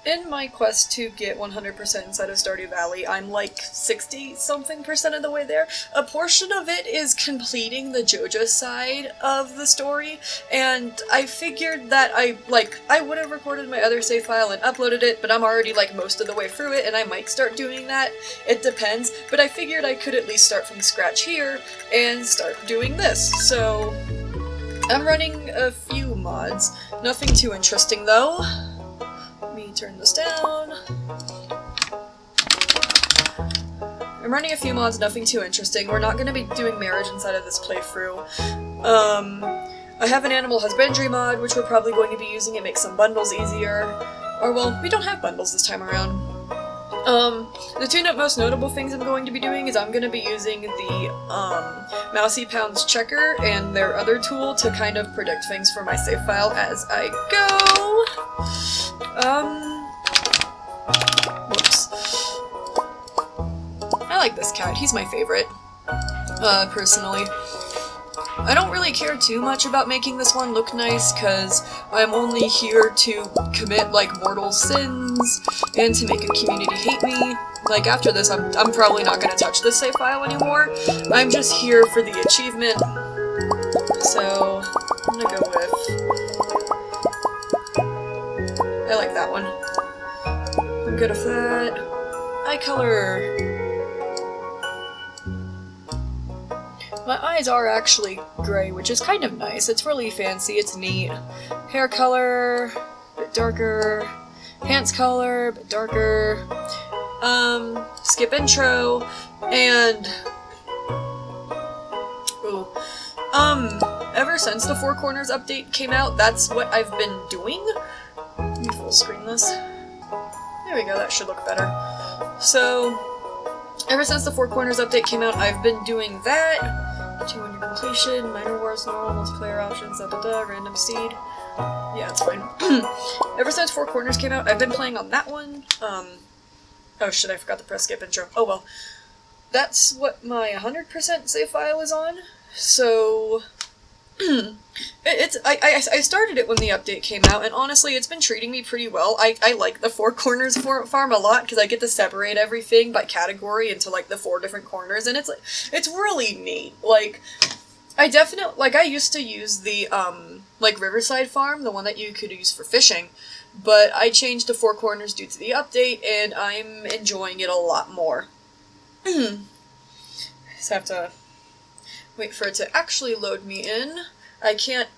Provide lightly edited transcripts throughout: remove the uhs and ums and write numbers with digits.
in my quest to get 100% inside of Stardew Valley, I'm like 60-something% of the way there. A portion of it is completing the Joja side of the story, and I figured that I would have recorded my other save file and uploaded it, but I'm already like most of the way through it, and I might start doing that. It depends, but I figured I could at least start from scratch here and start doing this. So I'm running a few mods. Nothing too interesting though. Let me turn this down. I'm running a few mods, nothing too interesting. We're not going to be doing marriage inside of this playthrough. I have an animal husbandry mod, which we're probably going to be using. It makes some bundles easier. Or, well, we don't have bundles this time around. The two most notable things I'm going to be doing is I'm going to be using the Mousy Pounds checker and their other tool to kind of predict things for my save file as I go. Whoops. I like this cat, he's my favorite, personally. I don't really care too much about making this one look nice, because I'm only here to commit, like, mortal sins, and to make a community hate me. Like, after this, I'm probably not gonna touch this save file anymore. I'm just here for the achievement. So, I'm gonna go with... I like that one. I'm good with that. Eye color. My eyes are actually gray, which is kind of nice. It's really fancy, it's neat. Hair color, a bit darker. Pants color, a bit darker. Skip intro, and... Ooh. Ever since the Four Corners update came out, that's what I've been doing. Let me full screen this. There we go, that should look better. So, ever since the Four Corners update came out, I've been doing that. 200 completion, minor wars, normal, multiplayer options, random seed. Yeah, it's fine. Ever since Four Corners came out, I've been playing on that one. Oh shit, I forgot to press skip intro. Oh well. That's what my 100% save file is on. So... I started it when the update came out, and honestly, it's been treating me pretty well. I like the Four Corners farm a lot, because I get to separate everything by category into, like, the 4 different corners, and it's really neat. Like, I used to use the, like, Riverside farm, the one that you could use for fishing, but I changed to Four Corners due to the update, and I'm enjoying it a lot more. Just have to wait for it to actually load me in. I can't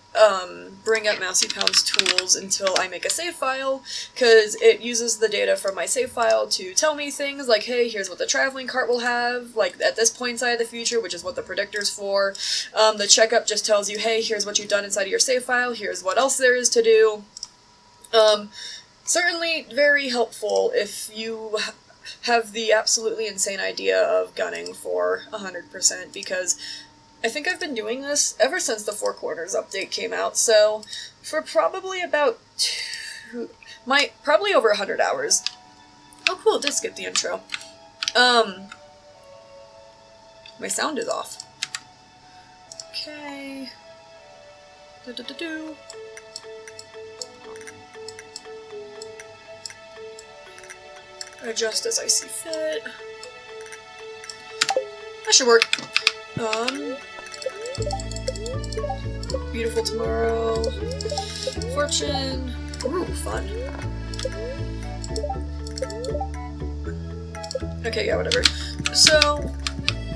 bring up Mousy Pound's tools until I make a save file, because it uses the data from my save file to tell me things like, hey, here's what the traveling cart will have, like, at this point inside of the future, which is what the predictor's for. The checkup just tells you, hey, here's what you've done inside of your save file, here's what else there is to do. Certainly very helpful if you have the absolutely insane idea of gunning for 100%, because I think I've been doing this ever since the Four Corners update came out, so for probably about probably over 100 hours. Oh cool, it did skip the intro. My sound is off. Okay. Do-do-do-do. Adjust as I see fit. That should work. Beautiful tomorrow. Fortune. Ooh, fun. Okay, yeah, whatever. So,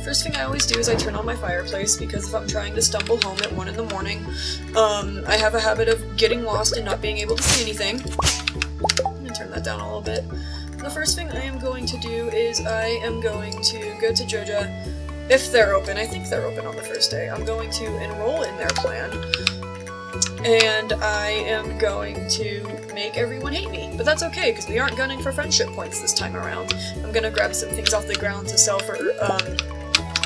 first thing I always do is I turn on my fireplace, because if I'm trying to stumble home at 1 in the morning, I have a habit of getting lost and not being able to see anything. I'm gonna turn that down a little bit. The first thing I am going to do is I am going to go to Joja. If they're open, I think they're open on the first day. I'm going to enroll in their plan, and I am going to make everyone hate me. But that's okay, because we aren't gunning for friendship points this time around. I'm gonna grab some things off the ground to sell for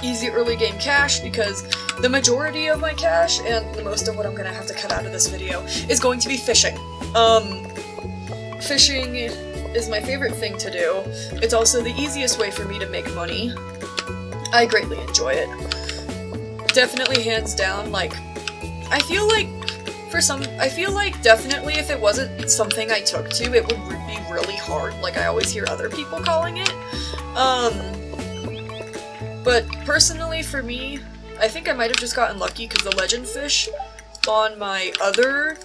easy early game cash, because the majority of my cash, and the most of what I'm gonna have to cut out of this video, is going to be fishing. Fishing is my favorite thing to do. It's also the easiest way for me to make money. I greatly enjoy it. Definitely hands down, like, I feel like I feel like definitely if it wasn't something I took to, it would be really hard, like I always hear other people calling it. But personally for me, I think I might have just gotten lucky because the legend fish on my other...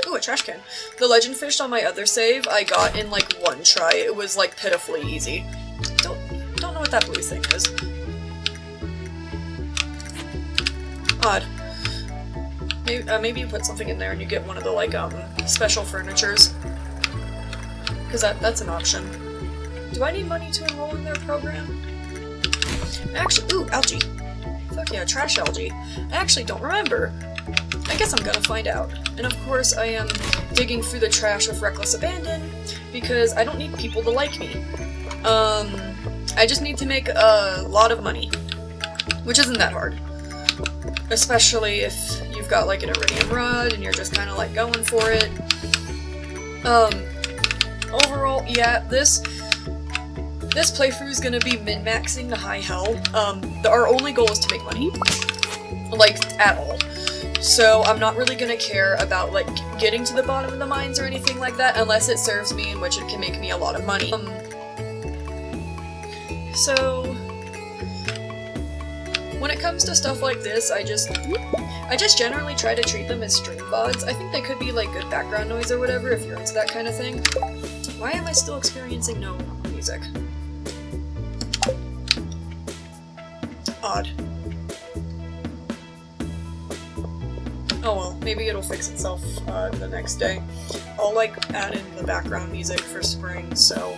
Ooh, a trash can. The legend fish on my other save I got in like one try. It was like pitifully easy. Don't know what that blue thing is. Odd. Maybe you put something in there and you get one of the, like, special furnitures. Because that's an option. Do I need money to enroll in their program? Actually, ooh, algae. Fuck yeah, trash algae. I actually don't remember. I guess I'm gonna find out. And of course I am digging through the trash with reckless abandon, because I don't need people to like me. I just need to make a lot of money. Which isn't that hard. Especially if you've got like an iridium rod and you're just kind of like going for it. Overall, yeah, this playthrough is gonna be min-maxing to high hell. Our only goal is to make money. Like, at all. So I'm not really gonna care about like getting to the bottom of the mines or anything like that unless it serves me, in which it can make me a lot of money. So when it comes to stuff like this, I just generally try to treat them as stream VODs. I think they could be like good background noise or whatever if you're into that kind of thing. Why am I still experiencing no music? Odd. Oh well, maybe it'll fix itself the next day. I'll like add in the background music for spring, so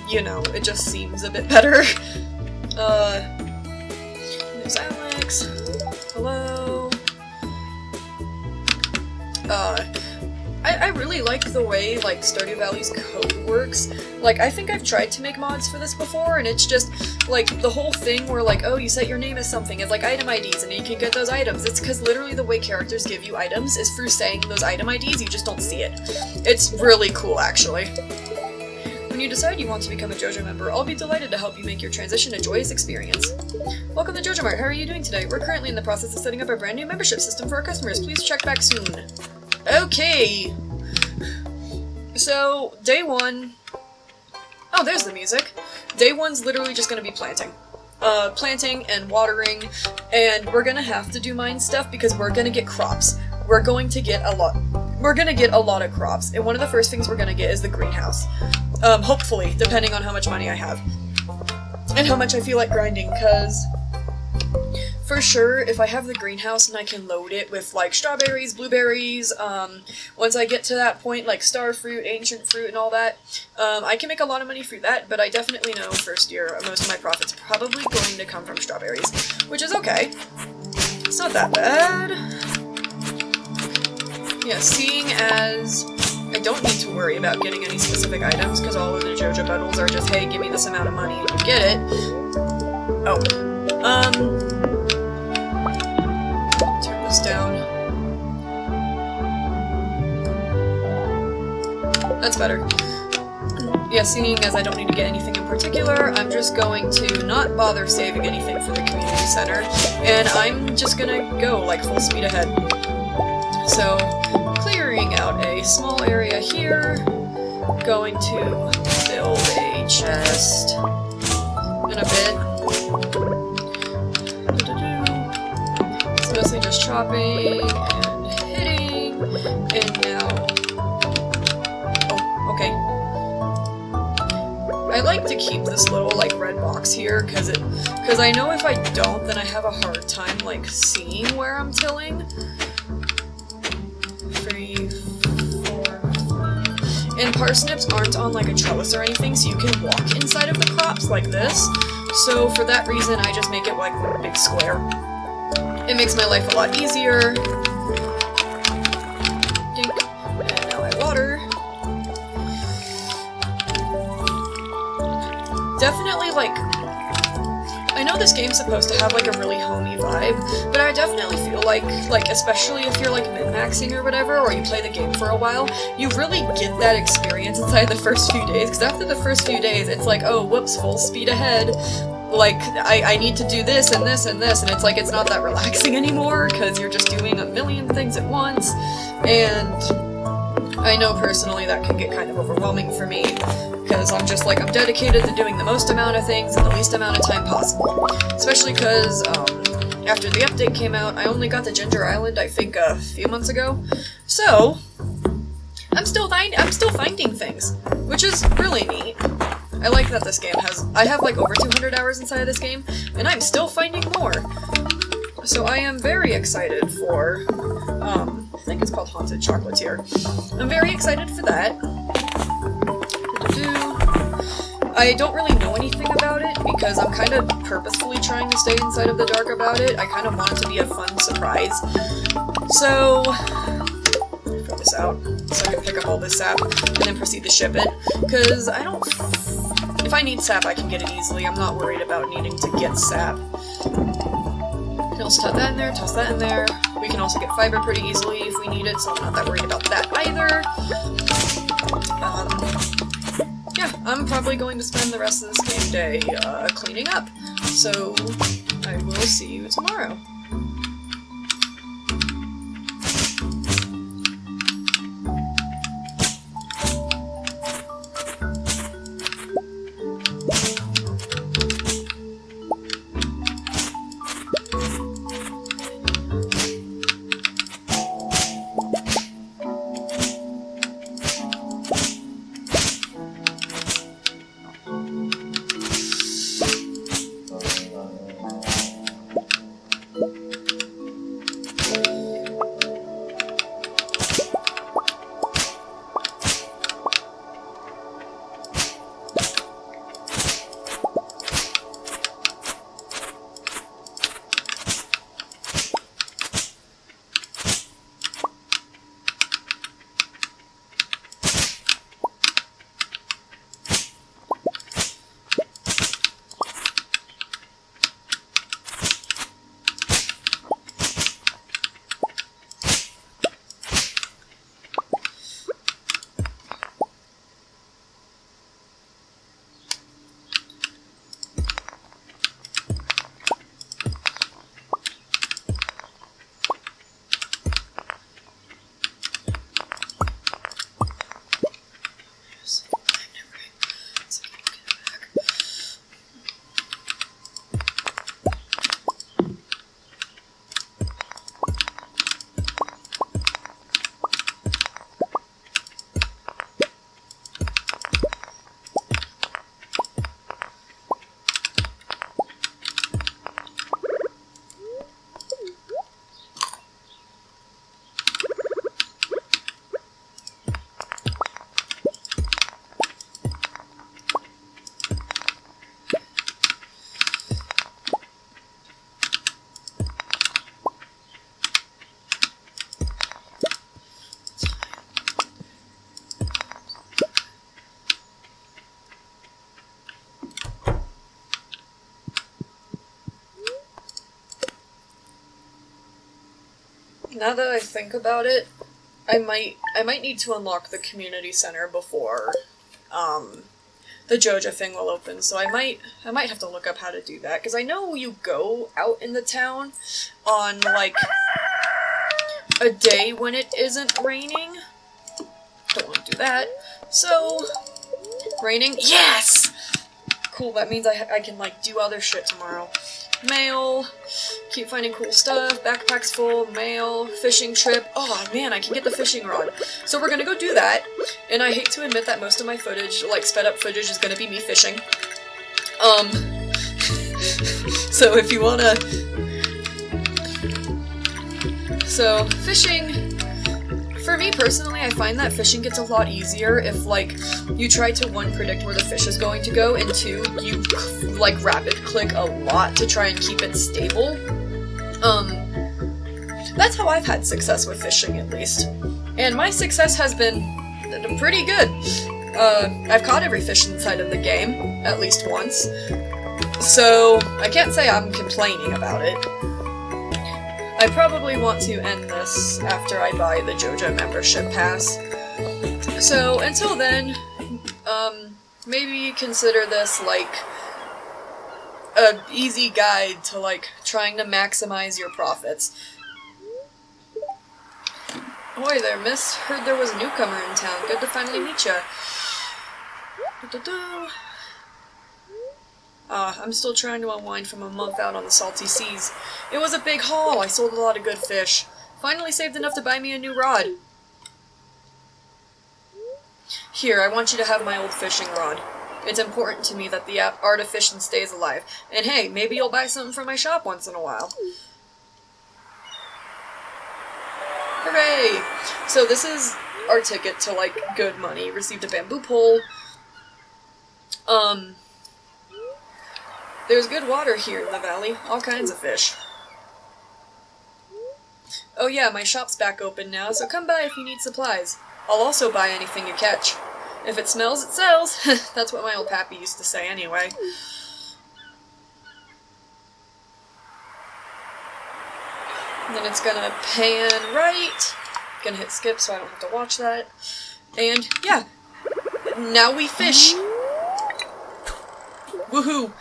you know, it just seems a bit better. There's Alex. Hello. I really like the way, like, Stardew Valley's code works. Like, I think I've tried to make mods for this before, and it's just, like, the whole thing where, like, oh, you set your name as something, it's like item IDs, and you can get those items. It's because literally the way characters give you items is through saying those item IDs, you just don't see it. It's really cool, actually. When you decide you want to become a Joja member, I'll be delighted to help you make your transition a joyous experience. Welcome to Joja Mart, how are you doing today? We're currently in the process of setting up a brand new membership system for our customers. Please check back soon. Okay. So, day one... Oh, there's the music. Day one's literally just gonna be planting. Planting and watering, and we're gonna have to do mine stuff because we're gonna get crops. We're going to get a lot of crops, and one of the first things we're gonna get is the greenhouse. Hopefully, depending on how much money I have. And how much I feel like grinding, because... For sure, if I have the greenhouse and I can load it with, like, strawberries, blueberries, once I get to that point, like, star fruit, ancient fruit, and all that, I can make a lot of money through that, but I definitely know first year most of my profit's probably going to come from strawberries, which is okay. It's not that bad. Yeah, seeing as I don't need to worry about getting any specific items, because all of the Joja bundles are just, hey, give me this amount of money and you get it. Oh. Turn this down. That's better. Yeah, seeing as I don't need to get anything in particular, I'm just going to not bother saving anything for the community center, and I'm just gonna go, like, full speed ahead. So, clearing out a small area here, going to build a chest in a bit. It's mostly just chopping and hitting, and now... Oh, okay. I like to keep this little, like, red box here, because I know if I don't, then I have a hard time, like, seeing where I'm tilling. 3, 4, 5. And parsnips aren't on, like, a trellis or anything, so you can walk inside of the crops like this. So for that reason, I just make it, like, one big square. It makes my life a lot easier. Dink. And now I water. Definitely, like, I know this game's supposed to have, like, a really homey vibe, but I definitely feel like, especially if you're, like, min-maxing or whatever, or you play the game for a while, you really get that experience inside the first few days, because after the first few days, it's like, oh, whoops, full speed ahead. like, I need to do this and this and this, and it's like, it's not that relaxing anymore, because you're just doing a million things at once, and I know personally that can get kind of overwhelming for me, because I'm just like, I'm dedicated to doing the most amount of things in the least amount of time possible, especially because, after the update came out, I only got to Ginger Island, I think, a few months ago, so I'm still finding things, which is really neat. I like that this game I have like over 200 hours inside of this game, and I'm still finding more. So I am very excited for, I think it's called Haunted Chocolatier. I'm very excited for that. I don't really know anything about it, because I'm kind of purposefully trying to stay inside of the dark about it. I kind of want it to be a fun surprise. So, fill this out, so I can pick up all this sap, and then proceed to ship it, because if I need sap, I can get it easily. I'm not worried about needing to get sap. We can also toss that in there, toss that in there. We can also get fiber pretty easily if we need it, so I'm not that worried about that either. Yeah, I'm probably going to spend the rest of this game day cleaning up. So, I will see you tomorrow. Now that I think about it, I might need to unlock the community center before the Joja thing will open. So I might have to look up how to do that, because I know you go out in the town on like a day when it isn't raining. Don't want to do that. So raining, yes. Cool. That means I can like do other shit tomorrow. Mail, keep finding cool stuff, backpack's full, mail, fishing trip. Oh man, I can get the fishing rod. So we're gonna go do that, and I hate to admit that most of my footage, like sped up footage, is gonna be me fishing. So if you wanna... So, fishing... For me personally, I find that fishing gets a lot easier if, like, you try to, 1, predict where the fish is going to go, and 2, you, like, rapid click a lot to try and keep it stable. That's how I've had success with fishing, at least. And my success has been pretty good. I've caught every fish inside of the game, at least once. So, I can't say I'm complaining about it. I probably want to end this after I buy the Joja membership pass. So, until then, maybe consider this like a easy guide to, like, trying to maximize your profits. Ahoy there, miss. Heard there was a newcomer in town. Good to finally meet ya. I'm still trying to unwind from a month out on the salty seas. It was a big haul. I sold a lot of good fish. Finally saved enough to buy me a new rod. Here, I want you to have my old fishing rod. It's important to me that the art of fishing stays alive. And hey, maybe you'll buy something from my shop once in a while. Hooray! So this is our ticket to, like, good money. Received a bamboo pole. There's good water here in the valley. All kinds of fish. Oh yeah, my shop's back open now, so come by if you need supplies. I'll also buy anything you catch. If it smells, it sells. That's what my old pappy used to say anyway. And then it's gonna pan right. Gonna hit skip so I don't have to watch that. And yeah, now we fish. Woohoo!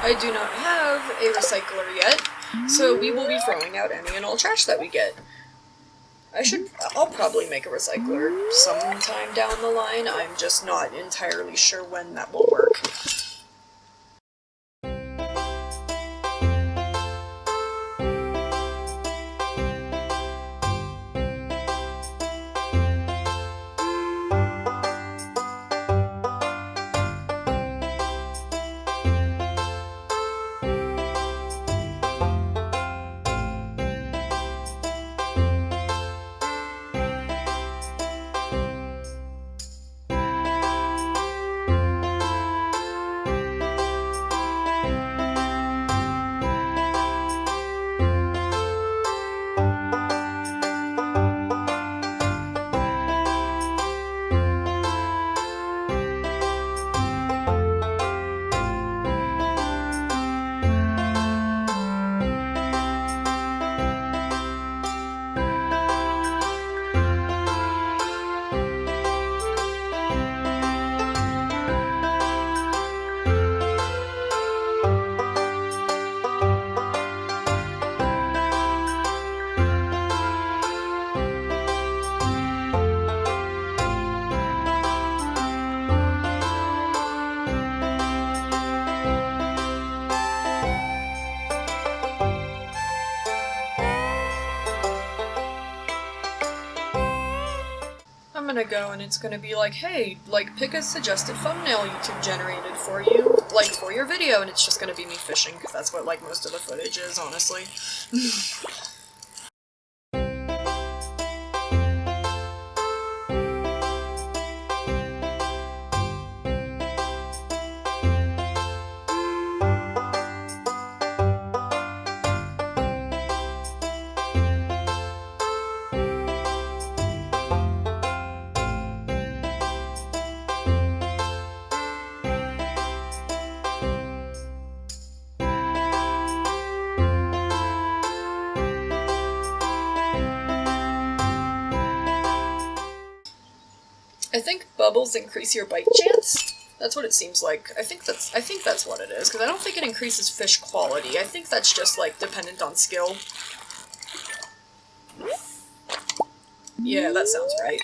I do not have a recycler yet, so we will be throwing out any and all trash that we get. I'll probably make a recycler sometime down the line. I'm just not entirely sure when that will work. I'm gonna go and it's gonna be like, hey, like, pick a suggested thumbnail YouTube generated for you, like, for your video, and it's just gonna be me fishing, because that's what, like, most of the footage is, honestly. I think bubbles increase your bite chance. That's what it seems like. I think that's what it is, because I don't think it increases fish quality. I think that's just, like, dependent on skill. Yeah, that sounds right.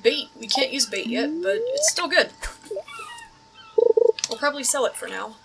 Bait. We can't use bait yet, but it's still good. We'll probably sell it for now.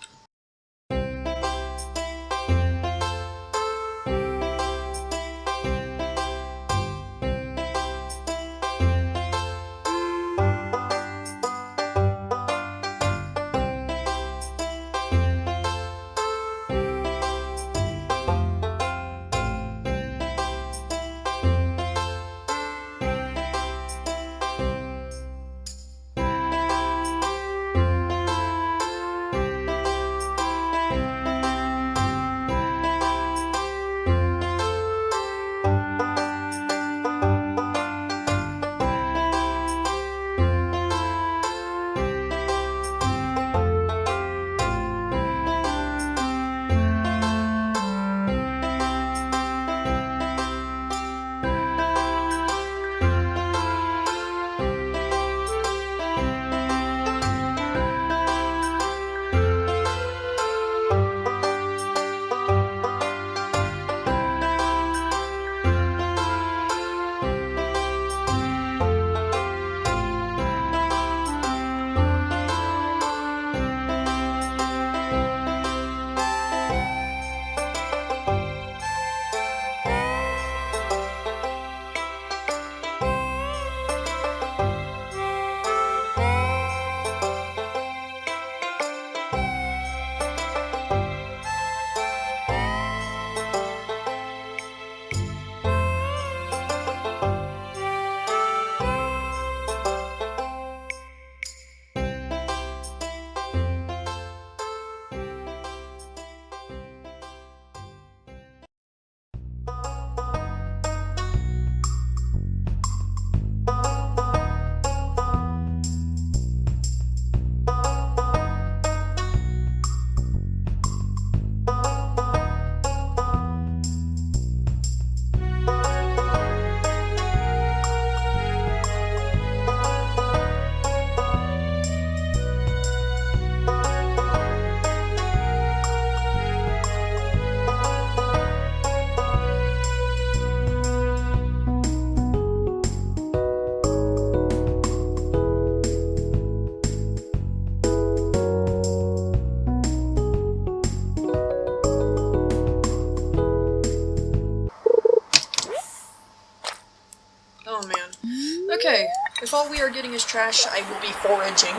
Oh man. Okay, if all we are getting is trash, I will be foraging,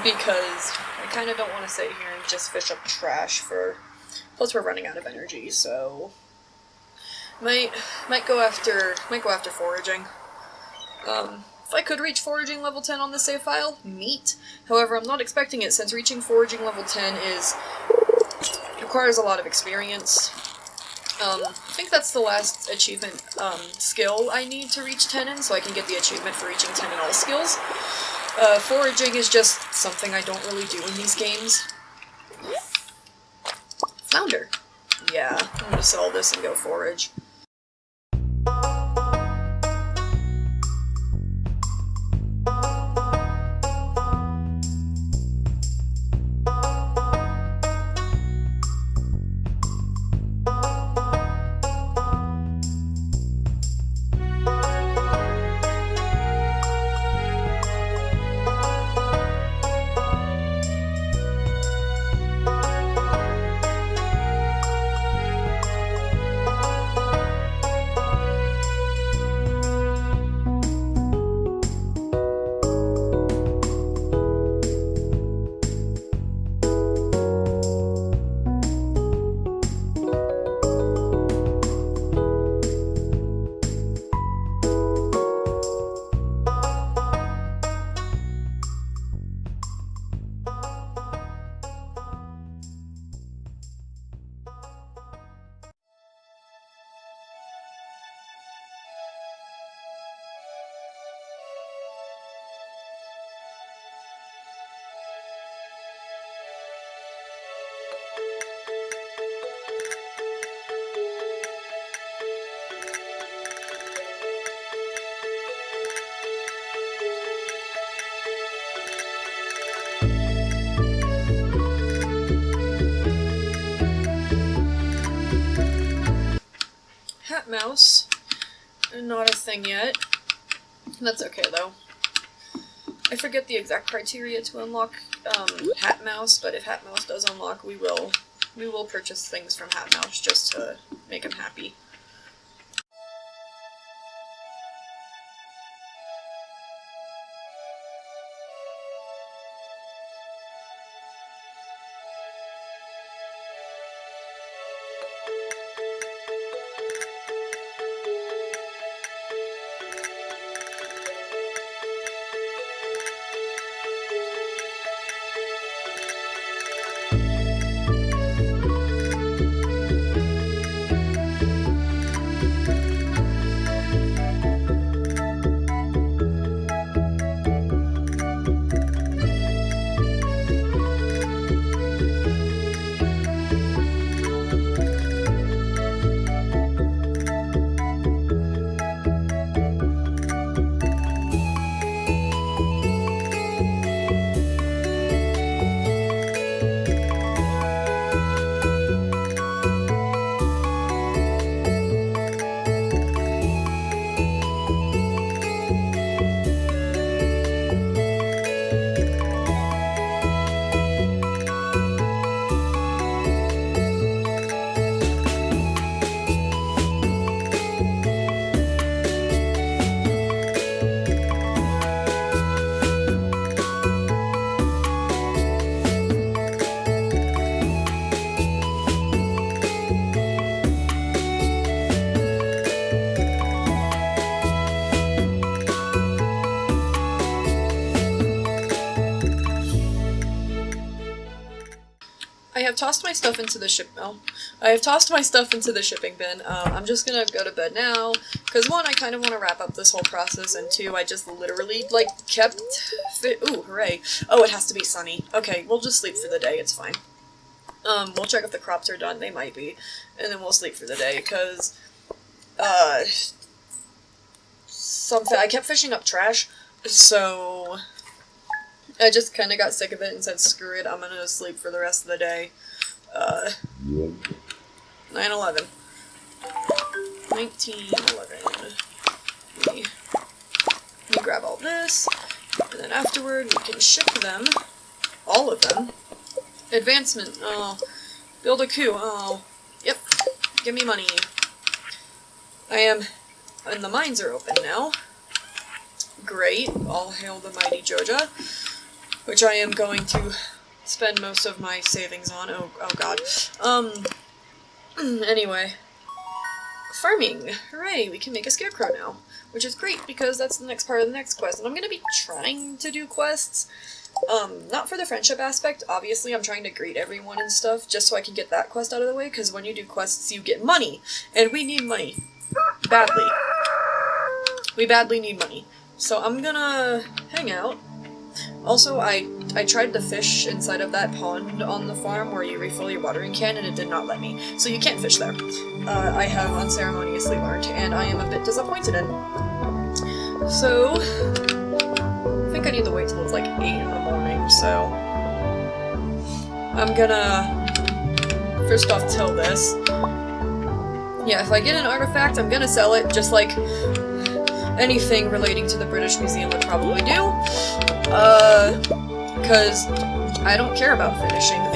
because I kind of don't want to sit here and just fish up trash for... Plus we're running out of energy, so... Might go after foraging. If I could reach foraging level 10 on the save file, neat. However, I'm not expecting it, since reaching foraging level 10 requires a lot of experience. I think that's the last achievement skill I need to reach 10 in, so I can get the achievement for reaching 10 in all skills. Foraging is just something I don't really do in these games. Flounder. Yeah, I'm gonna sell this and go forage. hat mouse. Not a thing yet. That's okay though. I forget the exact criteria to unlock hat mouse, but if hat mouse does unlock, we will purchase things from hat mouse just to make him happy. I have tossed my stuff into the shipping bin. I'm just gonna go to bed now, because one, I kind of want to wrap up this whole process, and two, I just literally, like, kept ooh, hooray. Oh, it has to be sunny. Okay, we'll just sleep for the day, it's fine. We'll check if the crops are done, they might be, and then we'll sleep for the day, because, I kept fishing up trash, so I just kind of got sick of it and said, screw it, I'm gonna sleep for the rest of the day. 9/11. 1911. Let me grab all this, and then afterward we can ship them. All of them. Advancement. Oh. Build a coup. Oh. Yep. Give me money. And the mines are open now. Great. All hail the mighty Joja. Which I am going to spend most of my savings on. Oh god. Anyway. Farming! Hooray! We can make a scarecrow now. Which is great, because that's the next part of the next quest. And I'm gonna be trying to do quests. Not for the friendship aspect. Obviously, I'm trying to greet everyone and stuff, just so I can get that quest out of the way, because when you do quests, you get money. And we need money. Badly. We badly need money. So I'm gonna hang out. Also, I tried to fish inside of that pond on the farm where you refill your watering can, and it did not let me. So you can't fish there. I have unceremoniously learned, and I am a bit disappointed in. So, I think I need to wait till it's like 8 in the morning, so I'm gonna first off till this. Yeah, if I get an artifact, I'm gonna sell it, just like anything relating to the British Museum would probably do. Because I don't care about finishing the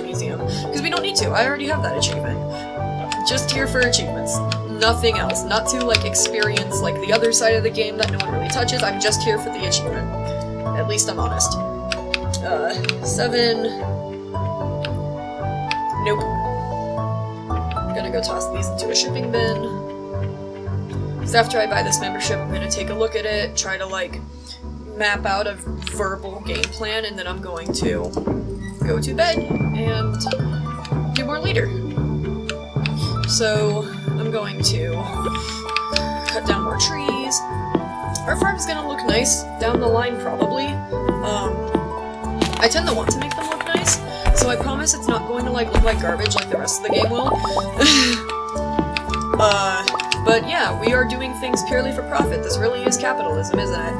museum, because we don't need to. I already have that achievement. Just here for achievements. Nothing else. Not to, like, experience, like, the other side of the game that no one really touches. I'm just here for the achievement. At least I'm honest. 7... Nope. I'm gonna go toss these into a shipping bin. Because after I buy this membership, I'm gonna take a look at it, try to, like, map out a verbal game plan, and then I'm going to go to bed and do more later. So, I'm going to cut down more trees. Our farm's gonna look nice down the line, probably. I tend to want to make them look nice, so I promise it's not going to, like, look like garbage like the rest of the game will. But yeah, we are doing things purely for profit. This really is capitalism, isn't it?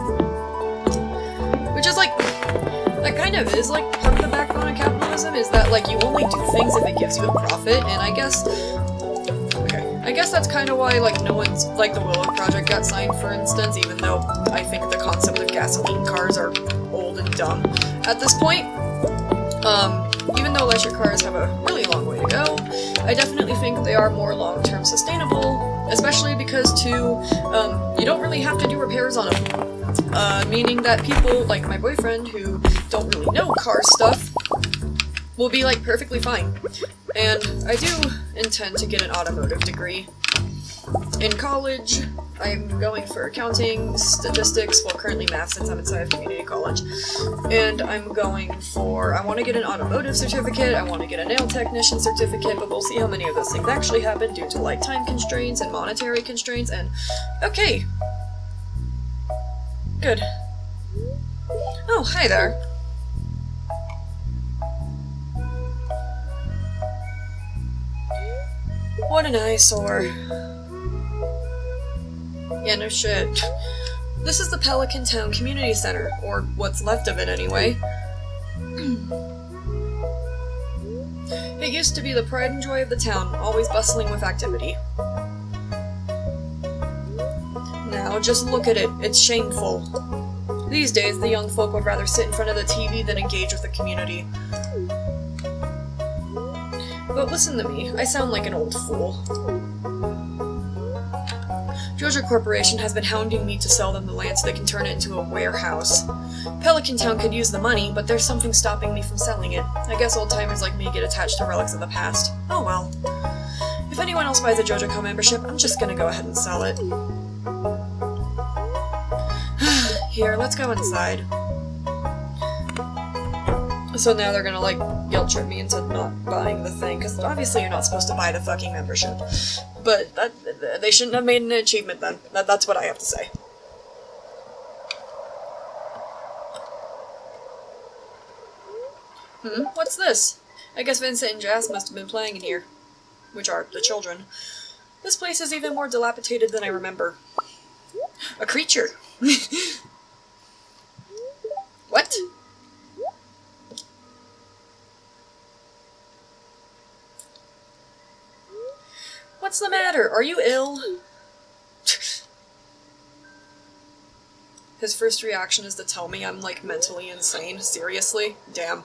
Which is like, that kind of is like part of the backbone of capitalism. capitalism is that, like, you only do things if it gives you a profit, and I guess that's kind of why, like, no one's, like, the Willow Project got signed, for instance, even though I think the concept of gasoline cars are old and dumb at this point. Even though electric cars have a really long way to go, I definitely think they are more long-term sustainable, especially because, too, you don't really have to do repairs on them. Meaning that people, like my boyfriend, who don't really know car stuff, will be, like, perfectly fine. And I do intend to get an automotive degree. In college, I'm going for accounting, statistics, well, currently math since I'm inside of community college. And I'm going for, I want to get an automotive certificate, I want to get a nail technician certificate, but we'll see how many of those things actually happen due to, like, time constraints and monetary constraints, and okay. Good. Oh, hi there. What an eyesore. Yeah, no shit. This is the Pelican Town Community Center, or what's left of it anyway. It used to be the pride and joy of the town, always bustling with activity. Now, just look at it. It's shameful. These days, the young folk would rather sit in front of the TV than engage with the community. But listen to me, I sound like an old fool. Joja Corporation has been hounding me to sell them the land so they can turn it into a warehouse. Pelican Town could use the money, but there's something stopping me from selling it. I guess old-timers like me get attached to relics of the past. Oh well. If anyone else buys a JojaCo membership, I'm just gonna go ahead and sell it. Here, let's go inside. So now they're gonna, like, guilt trip me into not buying the thing, because obviously you're not supposed to buy the fucking membership. But they shouldn't have made an achievement then. That's what I have to say. What's this? I guess Vincent and Jas must have been playing in here. Which are the children. This place is even more dilapidated than I remember. A creature! What? What's the matter? Are you ill? His first reaction is to tell me I'm, like, mentally insane. Seriously? Damn.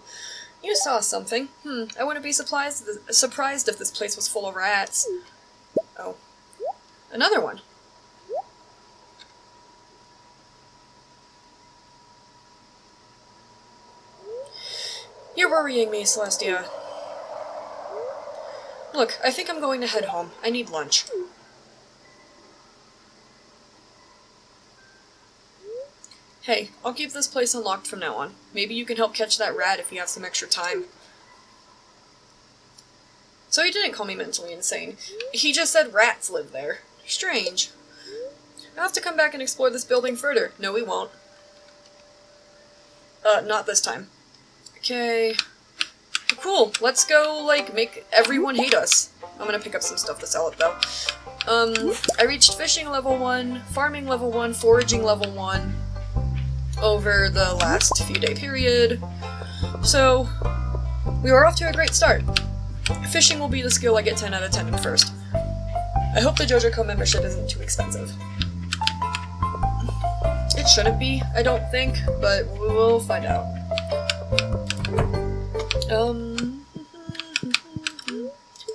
You saw something. I wouldn't be surprised if this place was full of rats. Oh. Another one. You're worrying me, Celestia. Look, I think I'm going to head home. I need lunch. Hey, I'll keep this place unlocked from now on. Maybe you can help catch that rat if you have some extra time. So he didn't call me mentally insane. He just said rats live there. Strange. I'll have to come back and explore this building further. No, we won't. Not this time. Okay. Cool, let's go, like, make everyone hate us. I'm gonna pick up some stuff to sell it, though. I reached fishing level 1, farming level 1, foraging level 1 over the last few-day period. So, we were off to a great start. Fishing will be the skill I get 10 out of 10 in first. I hope the JojaCo membership isn't too expensive. It shouldn't be, I don't think, but we'll find out.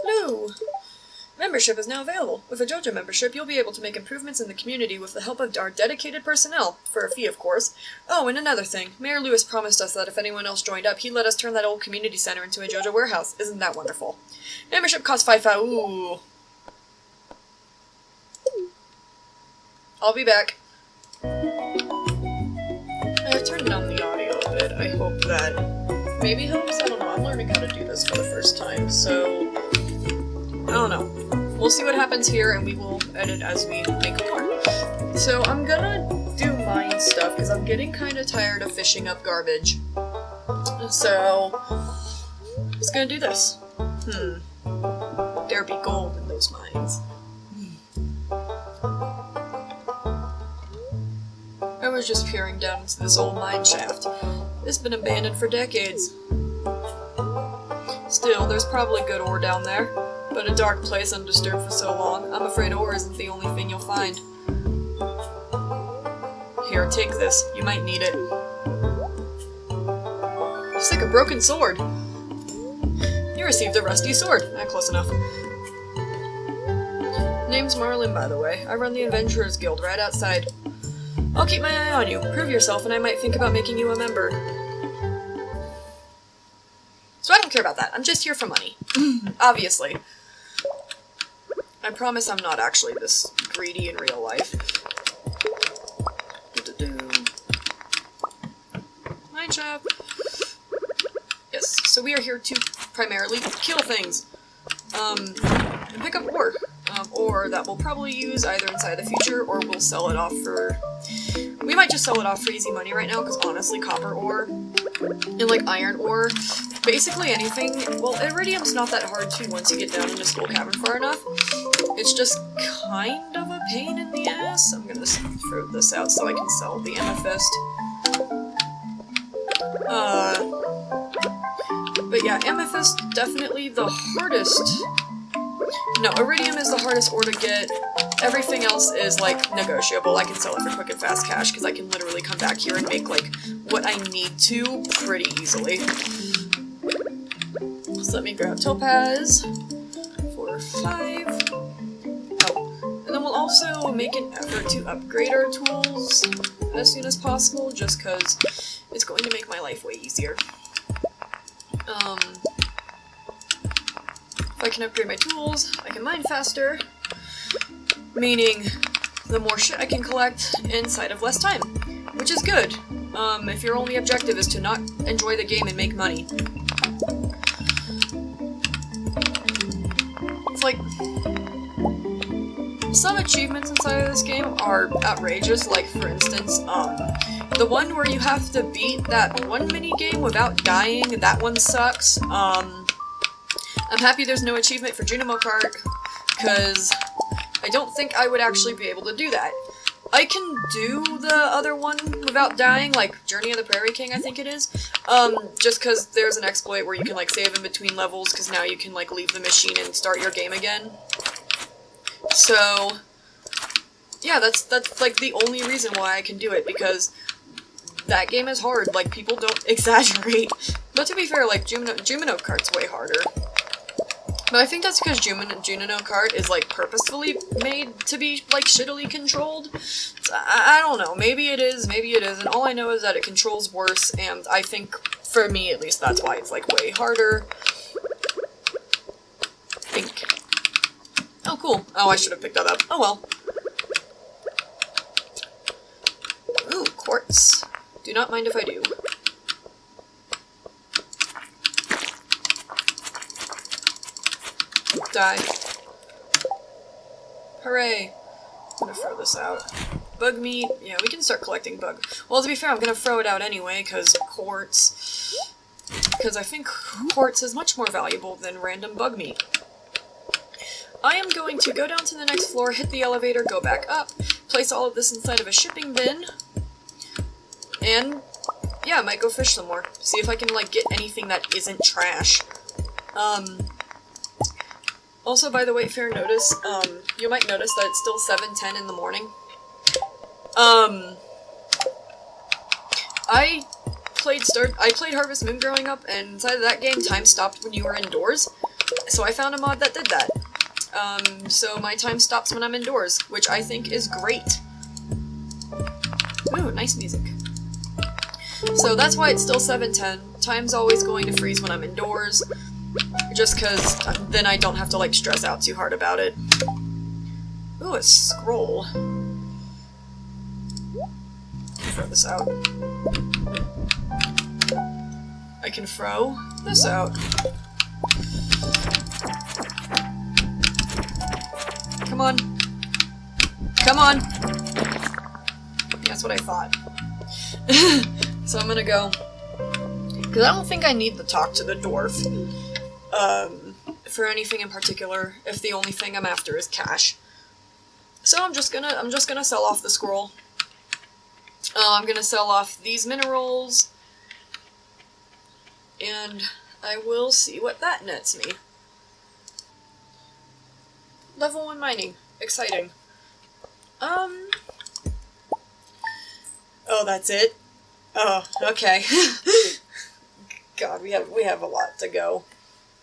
Hello! Membership is now available. With a Joja membership, you'll be able to make improvements in the community with the help of our dedicated personnel. For a fee, of course. Oh, and another thing. Mayor Lewis promised us that if anyone else joined up, he'd let us turn that old community center into a Joja warehouse. Isn't that wonderful? Membership costs 5 Ooh. I'll be back. I've turned down the audio a bit. I hope that maybe helps? I don't know. I'm learning how to do this for the first time, so I don't know. We'll see what happens here, and we will edit as we make more. So I'm gonna do mine stuff, because I'm getting kind of tired of fishing up garbage. So I'm just gonna do this. There be gold in those mines. I was just peering down into this old mine shaft. It's been abandoned for decades. Still, there's probably good ore down there, but a dark place undisturbed for so long, I'm afraid ore isn't the only thing you'll find. Here, take this. You might need it. It's like a broken sword. You received a rusty sword. Close enough. Name's Marlin, by the way. I run the Adventurers Guild right outside. I'll keep my eye on you. Prove yourself, and I might think about making you a member. So I don't care about that. I'm just here for money. Obviously. I promise I'm not actually this greedy in real life. Mineshaft. Yes, so we are here to primarily kill things. And pick up ore. Ore that we'll probably use either inside the future, or we'll sell it off for... We might just sell it off for easy money right now, because honestly, copper ore and like iron ore, basically anything, well, iridium's not that hard too once you get down into Skull Cavern far enough. It's just kind of a pain in the ass. I'm gonna throw this out so I can sell the amethyst. But yeah, amethyst, definitely the hardest. No, iridium is the hardest ore to get. Everything else is, like, negotiable. I can sell it for quick and fast cash, because I can literally come back here and make, like, what I need to pretty easily. So let me grab topaz for 5. Oh, and then we'll also make an effort to upgrade our tools as soon as possible, just because it's going to make my life way easier. If I can upgrade my tools, I can mine faster, meaning the more shit I can collect inside of less time, which is good, if your only objective is to not enjoy the game and make money. It's like, some achievements inside of this game are outrageous, like for instance, the one where you have to beat that one mini-game without dying, that one sucks. I'm happy there's no achievement for Junimo Kart, because I don't think I would actually be able to do that. I can do the other one without dying, like Journey of the Prairie King, I think it is, just because there's an exploit where you can, like, save in between levels, because now you can, like, leave the machine and start your game again. So, yeah, that's like, the only reason why I can do it, because that game is hard, like, people don't exaggerate. But to be fair, like, Junimo Kart's way harder. But I think that's because Junimo Kart is, like, purposefully made to be, like, shittily controlled. So, I don't know. Maybe it is, maybe it isn't. All I know is that it controls worse, and I think, for me at least, that's why it's, like, way harder. I think. Oh, cool. Oh, I should have picked that up. Oh, well. Ooh, quartz. Do not mind if I do. Die. Hooray. I'm gonna throw this out. Bug meat. Yeah, we can start collecting bug. Well, to be fair, I'm gonna throw it out anyway, because quartz. Because I think quartz is much more valuable than random bug meat. I am going to go down to the next floor, hit the elevator, go back up, place all of this inside of a shipping bin, and yeah, I might go fish some more. See if I can, like, get anything that isn't trash. Also, by the way, fair notice, you might notice that it's still 7:10 in the morning. I played Harvest Moon growing up, and inside of that game, time stopped when you were indoors, so I found a mod that did that. So my time stops when I'm indoors, which I think is great. Ooh, nice music. So that's why it's still 7:10. Time's always going to freeze when I'm indoors, just because then I don't have to, like, stress out too hard about it. Ooh, a scroll. Throw this out. I can throw this out. Come on. Come on! Yeah, that's what I thought. So I'm gonna go. Because I don't think I need to talk to the dwarf. For anything in particular, if the only thing I'm after is cash. So I'm just gonna sell off the scroll. I'm gonna sell off these minerals. And I will see what that nets me. Level 1 mining. Exciting. Oh, that's it? Oh, okay. God, we have a lot to go.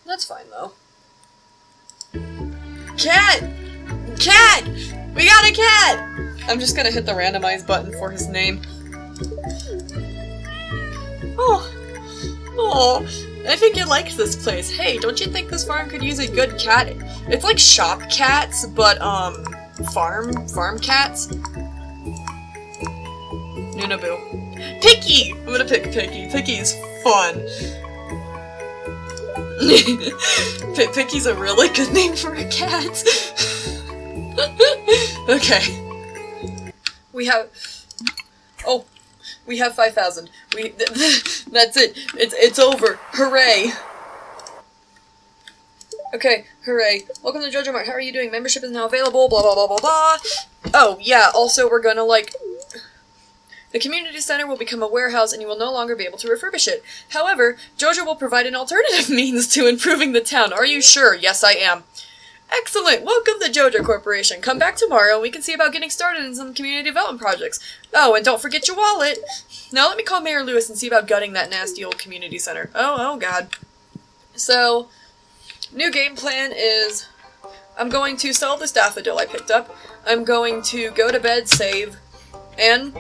That's fine, though. Cat! Cat! We got a cat! I'm just gonna hit the randomize button for his name. Oh. Oh. I think you like this place. Hey, don't you think this farm could use a good cat? It's like shop cats, but, farm cats? Nunaboo. Picky! I'm gonna pick Picky. Picky's fun. Picky's a really good name for a cat. Okay. We have 5,000. That's it. It's over. Hooray. Okay, hooray. Welcome to Joja Mart. How are you doing? Membership is now available. Blah blah blah blah blah. Oh, yeah, also we're gonna the community center will become a warehouse and you will no longer be able to refurbish it. However, Joja will provide an alternative means to improving the town. Are you sure? Yes, I am. Excellent! Welcome to Joja Corporation. Come back tomorrow and we can see about getting started in some community development projects. Oh, and don't forget your wallet! Now let me call Mayor Lewis and see about gutting that nasty old community center. Oh god. So, new game plan is I'm going to sell this daffodil I picked up. I'm going to go to bed, save, and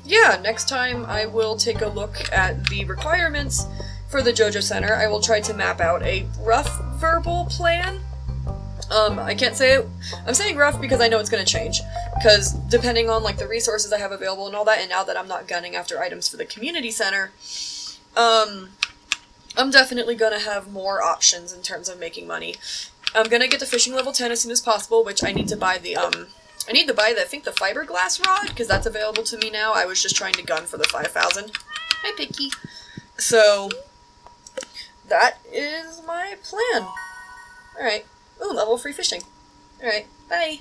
yeah, next time I will take a look at the requirements for the Joja Center. I will try to map out a rough verbal plan. I can't say it. I'm saying rough because I know it's going to change. Because depending on, the resources I have available and all that, and now that I'm not gunning after items for the community center, I'm definitely going to have more options in terms of making money. I'm going to get to fishing level 10 as soon as possible, which I need to buy the, I think the fiberglass rod, because that's available to me now. I was just trying to gun for the 5,000. Hi, Picky. So, that is my plan. Alright. Ooh, level free fishing. Alright, bye.